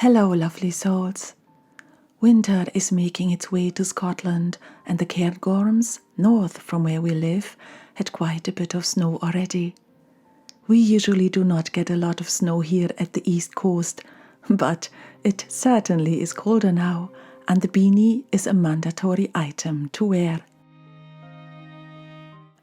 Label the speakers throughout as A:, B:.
A: Hello, lovely souls. Winter is making its way to Scotland, and the Cairngorms, north from where we live, had quite a bit of snow already. We usually do not get a lot of snow here at the east coast, but it certainly is colder now, and the beanie is a mandatory item to wear.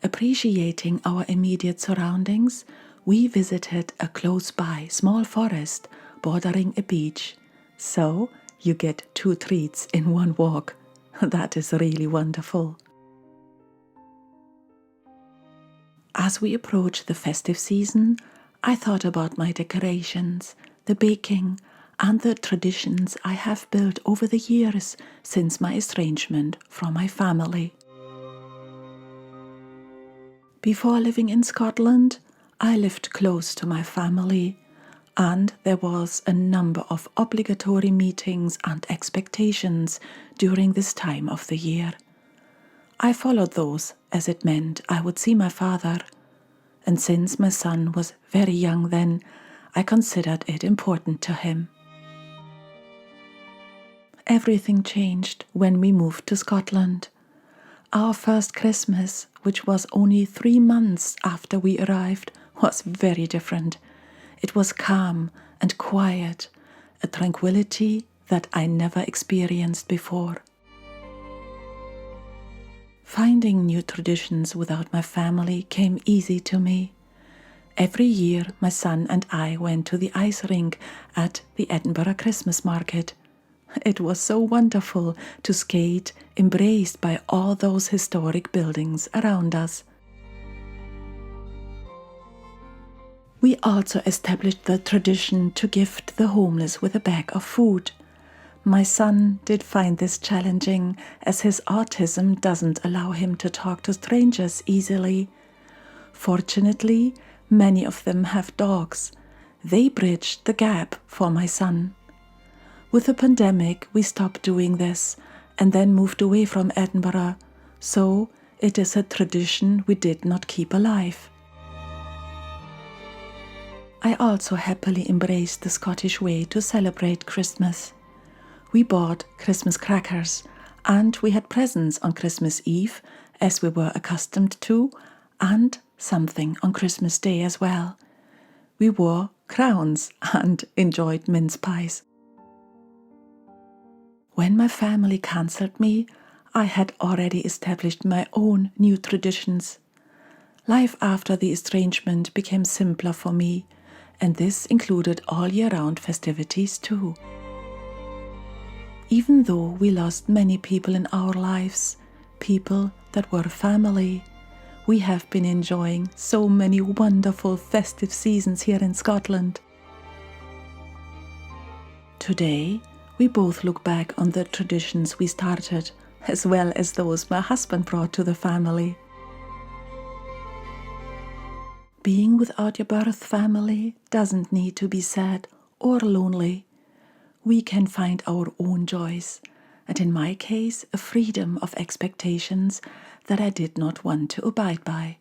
A: Appreciating our immediate surroundings, we visited a close-by small forest bordering a beach. So you get 2 treats in one walk. That is really wonderful. As we approach the festive season, I thought about my decorations, the baking, and the traditions I have built over the years since my estrangement from my family. Before living in Scotland, I lived close to my family, and there was a number of obligatory meetings and expectations during this time of the year. I followed those as it meant I would see my father, and since my son was very young then, I considered it important to him. Everything changed when we moved to Scotland. Our first Christmas, which was only 3 months after we arrived, was very different. It was calm and quiet, a tranquility that I never experienced before. Finding new traditions without my family came easy to me. Every year, my son and I went to the ice rink at the Edinburgh Christmas market. It was so wonderful to skate, embraced by all those historic buildings around us. We also established the tradition to gift the homeless with a bag of food. My son did find this challenging, as his autism doesn't allow him to talk to strangers easily. Fortunately, many of them have dogs. They bridged the gap for my son. With the pandemic, we stopped doing this and then moved away from Edinburgh, so it is a tradition we did not keep alive. I also happily embraced the Scottish way to celebrate Christmas. We bought Christmas crackers, and we had presents on Christmas Eve, as we were accustomed to, and something on Christmas Day as well. We wore crowns and enjoyed mince pies. When my family cancelled me, I had already established my own new traditions. Life after the estrangement became simpler for me, and this included all year-round festivities too. Even though we lost many people in our lives, people that were family, we have been enjoying so many wonderful festive seasons here in Scotland. Today, we both look back on the traditions we started, as well as those my husband brought to the family. Being without your birth family doesn't need to be sad or lonely. We can find our own joys, and in my case, a freedom of expectations that I did not want to abide by.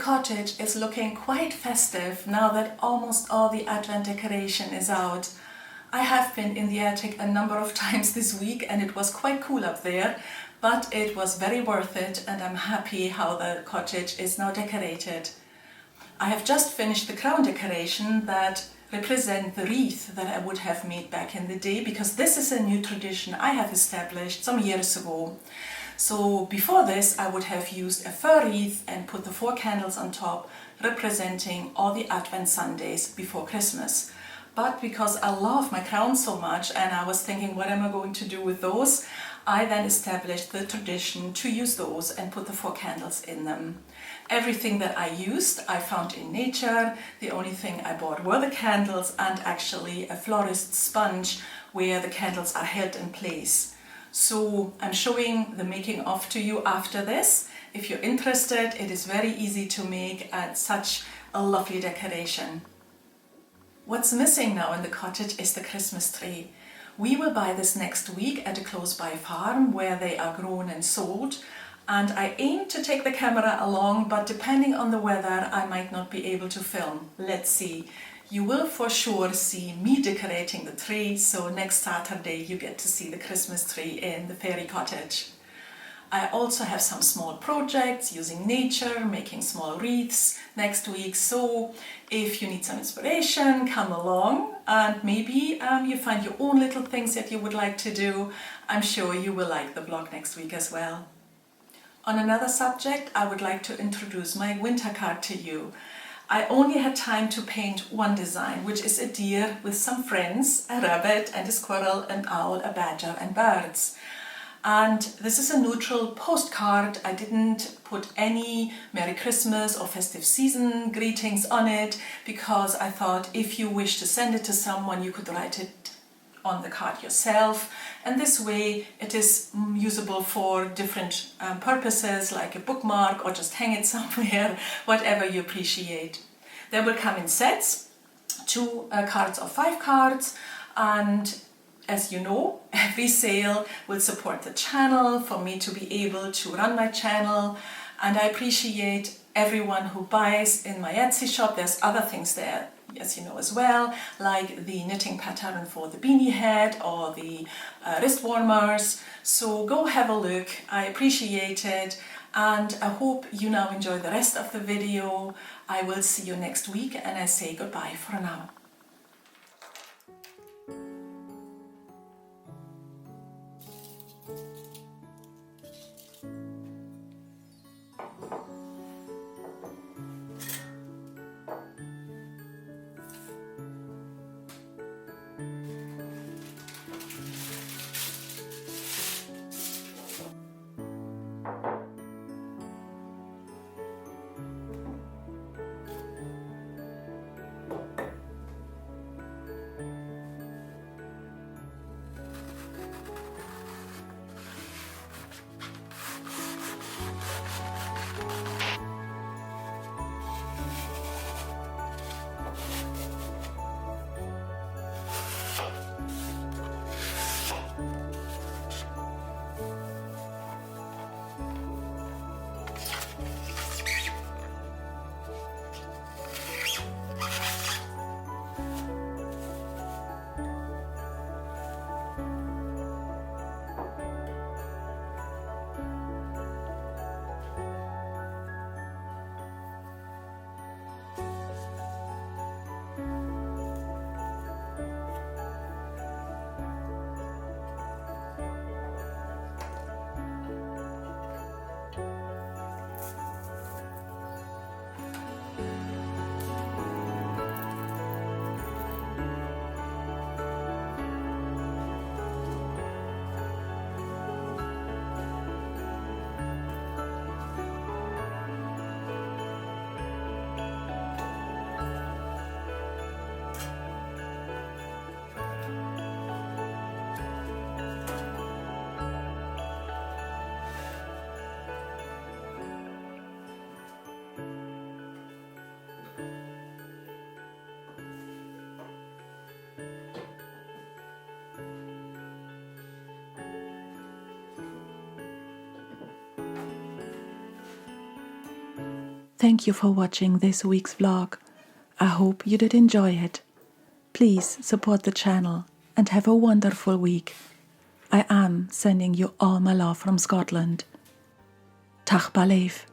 A: cottage is looking quite festive now that almost all the Advent decoration is out. I have been in the attic a number of times this week and it was quite cool up there, but it was very worth it and I'm happy how the cottage is now decorated. I have just finished the crown decoration that represent the wreath that I would have made back in the day, because this is a new tradition I have established some years ago. So before this I would have used a fir wreath and put the 4 candles on top representing all the Advent Sundays before Christmas. But because I love my crown so much and I was thinking what am I going to do with those, I then established the tradition to use those and put the 4 candles in them. Everything that I used I found in nature. The only thing I bought were the candles and actually a florist's sponge where the candles are held in place. So I'm showing the making of to you after this. If you're interested, it is very easy to make and such a lovely decoration. What's missing now in the cottage is the Christmas tree. We will buy this next week at a close by farm where they are grown and sold, and I aim to take the camera along, but depending on the weather I might not be able to film. Let's see. You will for sure see me decorating the tree, so next Saturday you get to see the Christmas tree in the Fairy Cottage. I also have some small projects using nature, making small wreaths next week, so if you need some inspiration, come along and maybe you find your own little things that you would like to do. I'm sure you will like the vlog next week as well. On another subject, I would like to introduce my winter card to you. I only had time to paint one design, which is a deer with some friends, a rabbit and a squirrel, an owl, a badger and birds. And this is a neutral postcard. I didn't put any Merry Christmas or festive season greetings on it because I thought if you wish to send it to someone you could write it on the card yourself, and this way it is usable for different purposes like a bookmark or just hang it somewhere, whatever you appreciate. They will come in sets, 2 cards or 5 cards, and as you know, every sale will support the channel for me to be able to run my channel, and I appreciate everyone who buys in my Etsy shop. There's other things there, as you know as well, like the knitting pattern for the beanie head or the wrist warmers. So go have a look, I appreciate it, and I hope you now enjoy the rest of the video. I will see you next week and I say goodbye for now. Thank you for watching this week's vlog. I hope you did enjoy it. Please support the channel and have a wonderful week. I am sending you all my love from Scotland. Tach baleif.